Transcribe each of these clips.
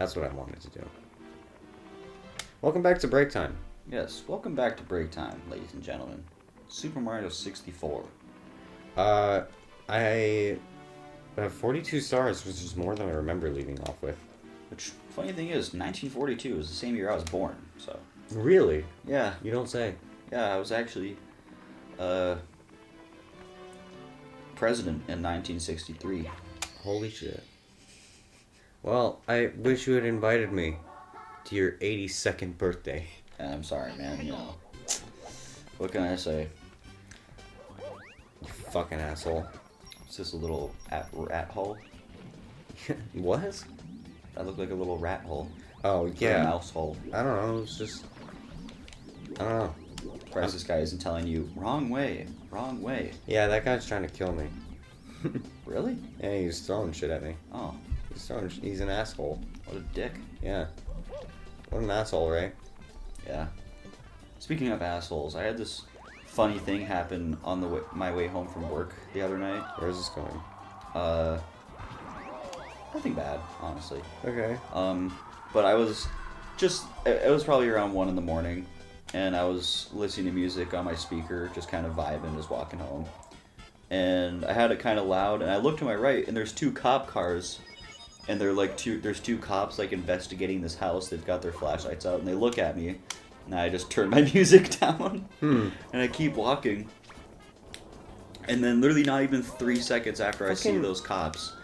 That's what I wanted to do. Welcome back to Break Time. Yes, welcome back to Break Time, ladies and gentlemen. Super Mario 64. I have 42 stars, which is more than I remember leaving off with. Which, funny thing is, 1942 is the same year I was born, so... Really? Yeah. You don't say. Yeah, I was actually, president in 1963. Holy shit. Well, I wish you had invited me to your 82nd birthday. And I'm sorry, man, you know. What can I say? You fucking asshole. It's just a little rat hole. What? That looked like a little rat hole. Oh, Or yeah. a mouse hole. I don't know, it's just... I don't know. Surprised this guy isn't telling you, wrong way, wrong way. Yeah, that guy's trying to kill me. Really? Yeah, he's throwing shit at me. Oh, He's an asshole. what a dick. Yeah. What an asshole, right? Yeah. Speaking of assholes, I had this funny thing happen on my way home from work the other night. Where's this going? Nothing bad, honestly. Okay. But I was it was probably around 1 in the morning, and I was listening to music on my speaker, just kind of vibing, just walking home. And I had it kind of loud, and I looked to my right, and there's 2 cop cars, and there's 2 cops, like, investigating this house. They've got their flashlights out, and they look at me, and I just turn my music down, and I keep walking. And then literally not even 3 seconds after I see those cops,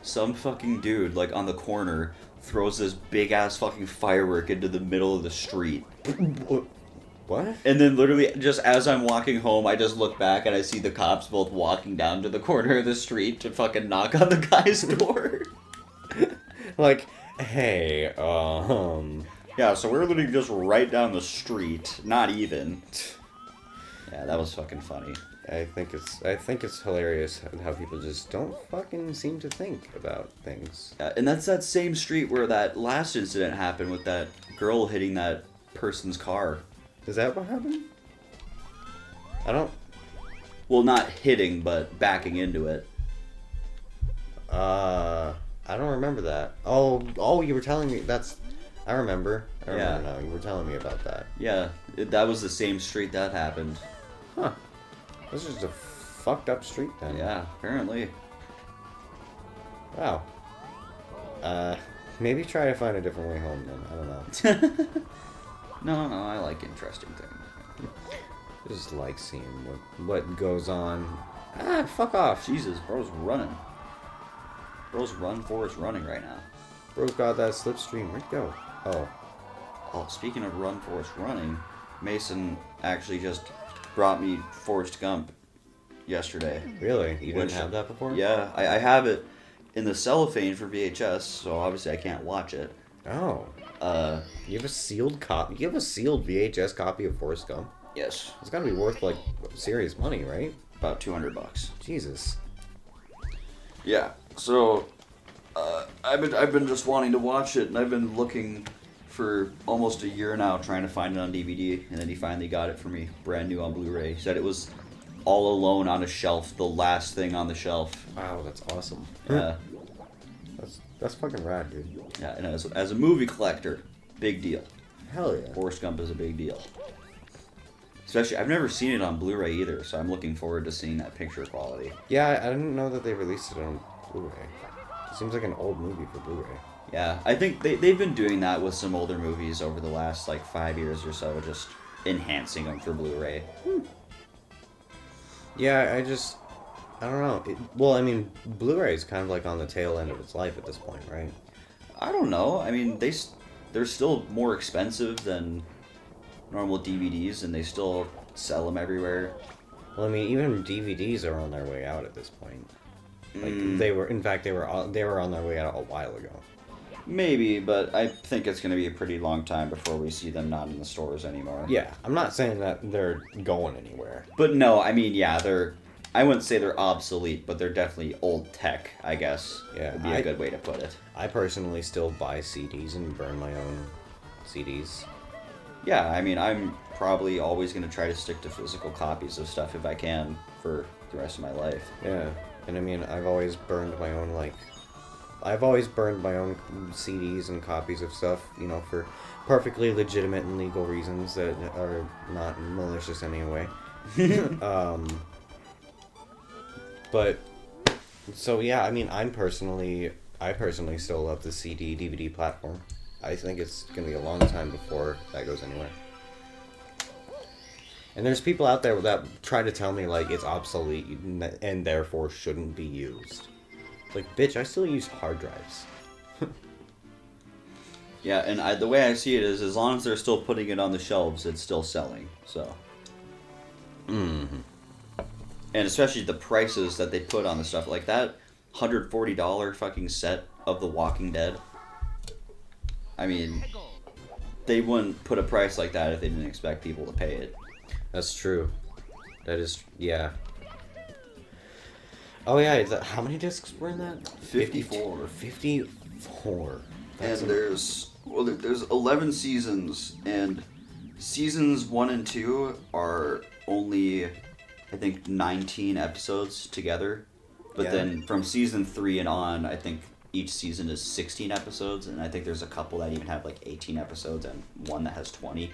some fucking dude, like, on the corner throws this big-ass fucking firework into the middle of the street. What? And then literally, just as I'm walking home, I just look back and I see the cops both walking down to the corner of the street to fucking knock on the guy's door. Like, hey, Yeah, so we're literally just right down the street. Not even. Yeah, that was fucking funny. I think it's hilarious how people just don't fucking seem to think about things. And that's that same street where that last incident happened with that girl hitting that person's car. Is that what happened? I don't... Well, not hitting, but backing into it. I don't remember that. Oh, you were telling me, I remember now, you were telling me about that. Yeah, that was the same street that happened. Huh. This is a fucked up street then. Yeah, apparently. Wow. Maybe try to find a different way home then, I don't know. No, I like interesting things. Just like seeing what goes on. Ah, fuck off. Jesus, bro's running. Bro's Forrest running right now. Bro's got that slipstream. Where'd it go? Oh, speaking of Run Forrest running, Mason actually just brought me Forrest Gump yesterday. Really? You didn't have that before? Yeah, I have it in the cellophane for VHS, so obviously I can't watch it. Oh. You have a sealed copy? You have a sealed VHS copy of Forrest Gump? Yes. It's gotta be worth, like, serious money, right? About $200. Jesus. Yeah, so, I've been just wanting to watch it, and I've been looking for almost a year now trying to find it on DVD, and then he finally got it for me, brand new on Blu-ray. He said it was all alone on a shelf, the last thing on the shelf. Wow, that's awesome. Yeah. That's fucking rad, dude. Yeah, and as a movie collector, big deal. Hell yeah. Forrest Gump is a big deal. Especially, I've never seen it on Blu-ray either, so I'm looking forward to seeing that picture quality. Yeah, I didn't know that they released it on Blu-ray. It seems like an old movie for Blu-ray. Yeah, I think they've been doing that with some older movies over the last, 5 years or so, just enhancing them for Blu-ray. Yeah, I don't know. Well, I mean, Blu-ray is kind of like on the tail end of its life at this point, right? I don't know. I mean, they're still more expensive than normal DVDs, and they still sell them everywhere. Well, I mean, even DVDs are on their way out at this point. Like they were on their way out a while ago. Maybe, but I think it's going to be a pretty long time before we see them not in the stores anymore. Yeah, I'm not saying that they're going anywhere. But no, I mean, yeah, I wouldn't say they're obsolete, but they're definitely old tech, I guess. Yeah, would be a good way to put it. I personally still buy CDs and burn my own CDs. Yeah, I mean, I'm probably always going to try to stick to physical copies of stuff if I can for the rest of my life. Yeah, and I mean, I've always burned my own, I've always burned my own CDs and copies of stuff, you know, for perfectly legitimate and legal reasons that are not malicious anyway. But so yeah, I mean, I personally still love the CD DVD platform. I think it's gonna be a long time before that goes anywhere. And there's people out there that try to tell me like it's obsolete and therefore shouldn't be used. Like, bitch, I still use hard drives. Yeah, and the way I see it is, as long as they're still putting it on the shelves, it's still selling. So. Mm-hmm. And especially the prices that they put on the stuff, like that $140 fucking set of The Walking Dead. I mean, they wouldn't put a price like that if they didn't expect people to pay it. That's true. That is, yeah. Oh yeah, how many discs were in that? 54. 54. And there's 11 seasons, and seasons 1 and 2 are only, I think, 19 episodes together. But then from season 3 and on, I think each season is 16 episodes, and I think there's a couple that even have like 18 episodes and one that has 20.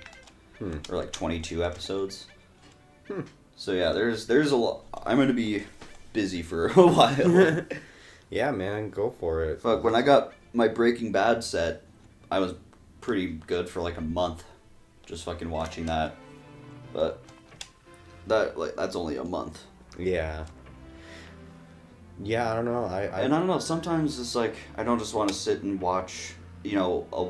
Or like 22 episodes. So yeah, there's a lot. I'm going to be busy for a while. Yeah, man, go for it. Fuck, when I got my Breaking Bad set, I was pretty good for like a month just fucking watching that. But that's only a month. Yeah. Yeah, I don't know. And I don't know, sometimes it's like I don't just want to sit and watch, you know, a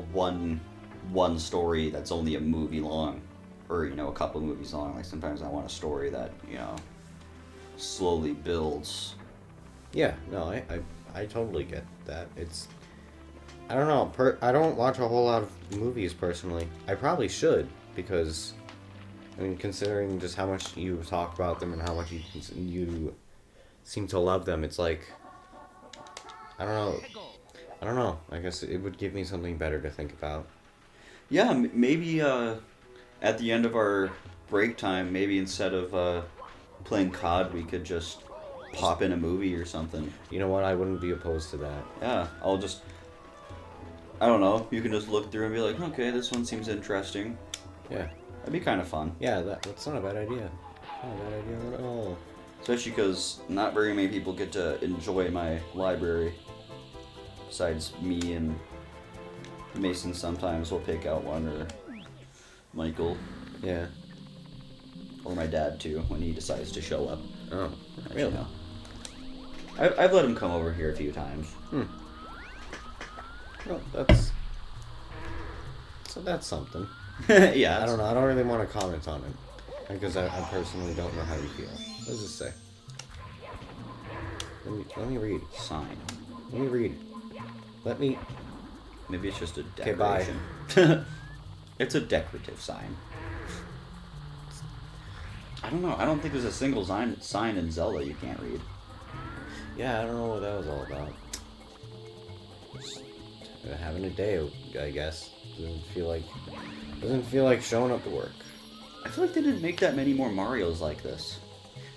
one story that's only a movie long, or, you know, a couple movies long. Like sometimes I want a story that, you know, slowly builds. Yeah, no, I totally get that. It's, I don't know, I don't watch a whole lot of movies personally. I probably should, because, I mean, considering just how much you talk about them and how much you seem to love them, it's like, I don't know. I guess it would give me something better to think about. Yeah, maybe at the end of our break time, maybe instead of playing COD, we could just pop in a movie or something. You know what? I wouldn't be opposed to that. Yeah, I don't know, you can just look through and be like, okay, this one seems interesting. Yeah. That'd be kind of fun. Yeah, that's not a bad idea. Not a bad idea at all. Especially because not very many people get to enjoy my library. Besides me and Mason, sometimes we'll pick out one, or Michael. Yeah. Or my dad, too, when he decides to show up. Oh, Actually, really? no. I've let him come over here a few times. Well, that's something. Yeah. I don't know. I don't really want to comment on it because I personally don't know how you feel. What does it say? Let me read. Sign. Let me read. Let me. Maybe it's just a Okay, bye. decoration. It's a decorative sign. I don't know. I don't think there's a single sign in Zelda you can't read. Yeah, I don't know what that was all about. Just having a day, I guess. Doesn't feel like showing up to work. I feel like they didn't make that many more Marios like this.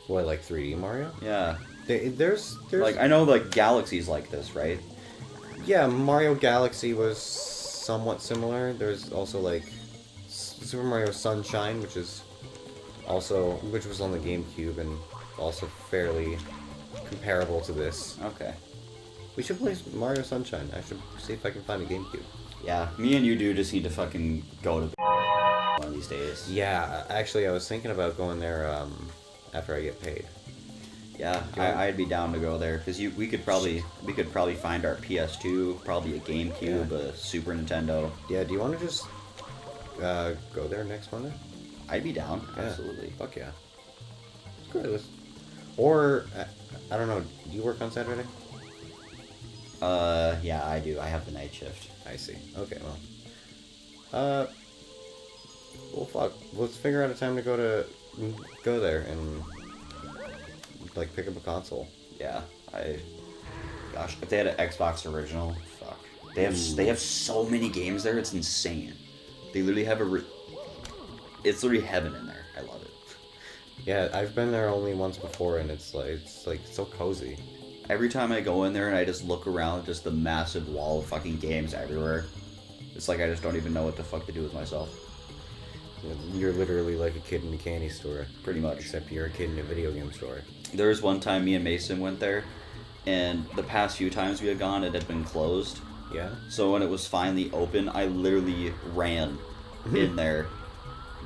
What, like 3D Mario? Yeah. There's Like, I know, like, Galaxy's like this, right? Yeah, Mario Galaxy was somewhat similar. There's also like Super Mario Sunshine, which was on the GameCube and also fairly comparable to this. Okay. We should play Mario Sunshine. I should see if I can find a GameCube. Yeah, me and you do just need to fucking go to one of these days. Yeah, actually, I was thinking about going there after I get paid. Yeah, I'd be down to go there because we could probably find our PS2, probably a GameCube, a Super Nintendo. Yeah, do you want to just go there next Monday? I'd be down. Yeah. Absolutely. Fuck yeah. Good. Or I don't know. Do you work on Saturday? Yeah, I do. I have the night shift. I see. Okay, well. Well, fuck. Let's figure out a time to go there and like pick up a console. Yeah, gosh, if they had an Xbox original, fuck. They have so many games there. It's insane. They literally have it's literally heaven in there. I love it. Yeah, I've been there only once before, and it's like so cozy. every time I go in there and I just look around, just the massive wall of fucking games everywhere. It's like I just don't even know what the fuck to do with myself. You're literally like a kid in a candy store. Pretty much. Except you're a kid in a video game store. There was one time me and Mason went there, and the past few times we had gone, it had been closed. Yeah? So when it was finally open, I literally ran in there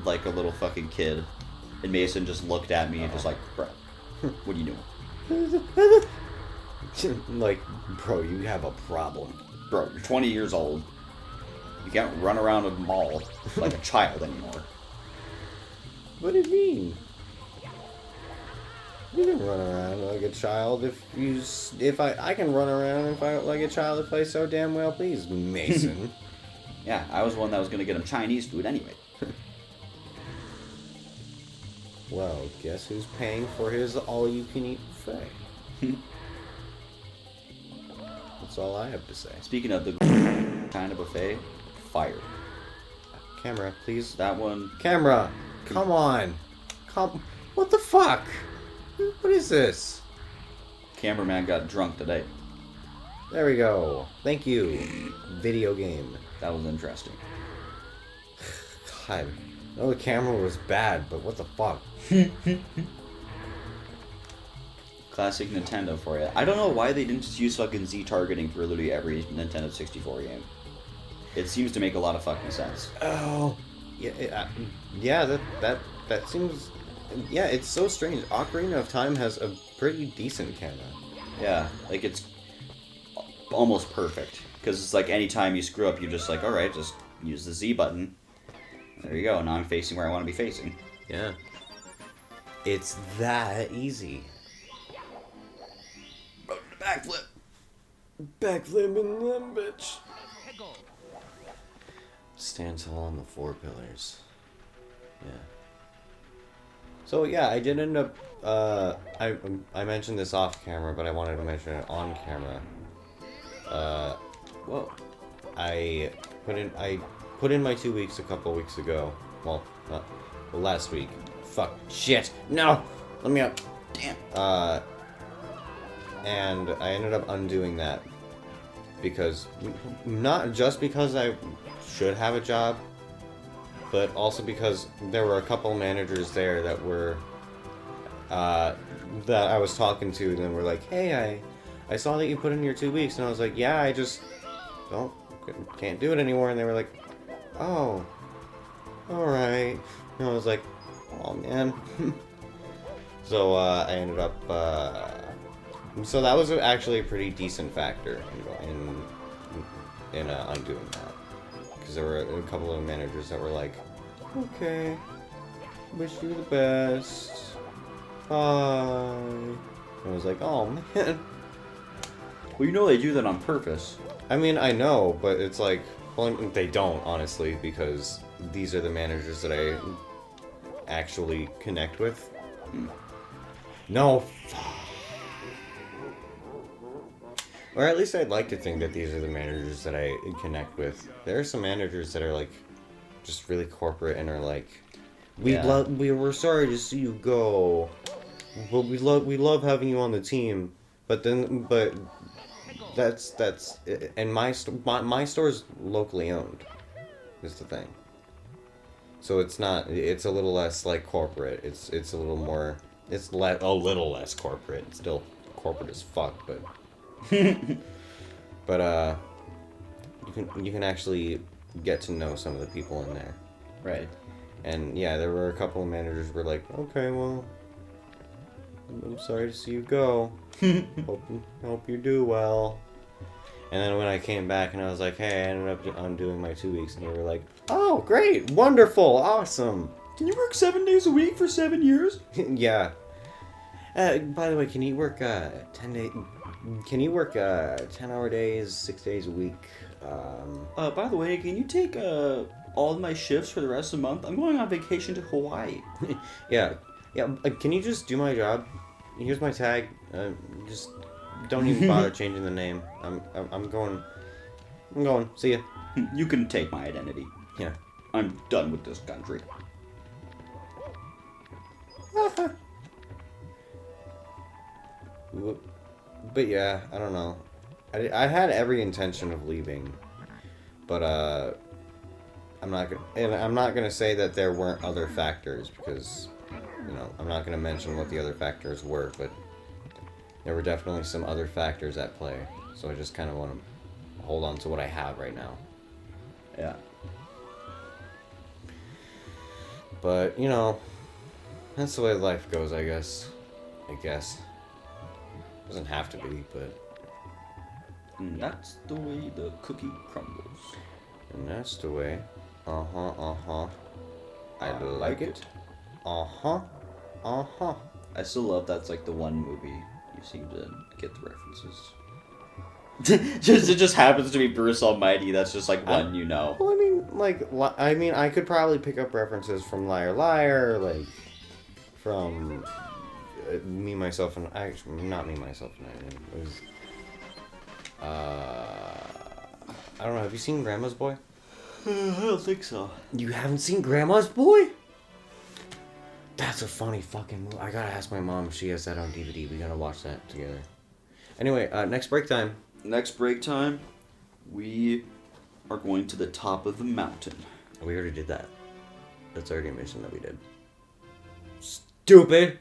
like a little fucking kid. And Mason just looked at me and just like, bro, what are you doing? Like, bro, you have a problem. Bro, you're 20 years old. You can't run around a mall like a child anymore. What do you mean? You can run around like a child if I can run around like a child if I so damn well please, Mason. Yeah, I was one that was gonna get him Chinese food anyway. Well, guess who's paying for his all-you-can-eat buffet? That's all I have to say. Speaking of the China buffet, fire. Camera, please. That one. Camera, come on. What the fuck? What is this? Cameraman got drunk today. There we go. Thank you. Video game. That was interesting. God. No, the camera was bad, but what the fuck? Classic Nintendo for you. I don't know why they didn't just use fucking Z targeting for literally every Nintendo 64 game. It seems to make a lot of fucking sense. Oh, yeah, that seems. Yeah, it's so strange. Ocarina of Time has a pretty decent camera. Yeah, like it's almost perfect because it's like anytime you screw up, you're just like, all right, just use the Z button. There you go. Now I'm facing where I want to be facing. Yeah. It's that easy. Backflip. Backflipping them, bitch. Stand tall on the 4 pillars. Yeah. So yeah, I did end up. I mentioned this off camera, but I wanted to mention it on camera. Whoa. I put in my 2 weeks a couple weeks ago. Well, last week. Fuck. Shit. No. Let me up. Damn. And I ended up undoing that because not just because I should have a job, but also because there were a couple managers there that were that I was talking to, and then were like, "Hey, I saw that you put in your 2 weeks," and I was like, "Yeah, I just can't do it anymore," and they were like, "Oh, all right," and I was like, "Oh man." So I ended up. So that was actually a pretty decent factor in undoing that, because there were a couple of managers that were like, "Okay, wish you the best. Bye." And I was like, "Oh man." Well, you know they do that on purpose. I mean, I know, but it's like, well, they don't, honestly, because these are the managers that I actually connect with. No. Or at least I'd like to think that these are the managers that I connect with. There are some managers that are like, just really corporate and are like, we were sorry to see you go, but we love having you on the team. But that's and my store's locally owned, is the thing. So it's a little less like corporate. It's a little more. It's a little less corporate. It's still corporate as fuck, but. But you can actually get to know some of the people in there. Right. And yeah, there were a couple of managers who were like, "Okay, well, I'm sorry to see you go. hope you do well." And then when I came back and I was like, "Hey, I ended up undoing my 2 weeks," and they were like, "Oh, great, wonderful, awesome. Can you work 7 days a week for 7 years?" Yeah. By the way, can you work 10 days? Can you work 10-hour days, 6 days a week? By the way, can you take all of my shifts for the rest of the month? I'm going on vacation to Hawaii. Yeah. Can you just do my job? Here's my tag. Just don't even bother changing the name. I'm going. See ya. You can take my identity. Yeah. I'm done with this country. But yeah, I don't know. I had every intention of leaving, but I'm not gonna say that there weren't other factors because, I'm not gonna mention what the other factors were, but there were definitely some other factors at play. So I just kind of want to hold on to what I have right now. Yeah. But that's the way life goes, I guess. Doesn't have to be, but. And that's the way the cookie crumbles. And that's the way. I like it. I still love that's like the one movie you seem to get the references. It just happens to be Bruce Almighty. That's just like one you know. Well, I could probably pick up references from Liar Liar, like from Me, Myself, and actually not Me, Myself, and I. It was. I don't know. Have you seen Grandma's Boy? I don't think so. You haven't seen Grandma's Boy? That's a funny fucking movie. I gotta ask my mom if she has that on DVD. We gotta watch that together. Anyway, next break time. Next break time, we are going to the top of the mountain. We already did that. That's already a mission that we did. Stupid!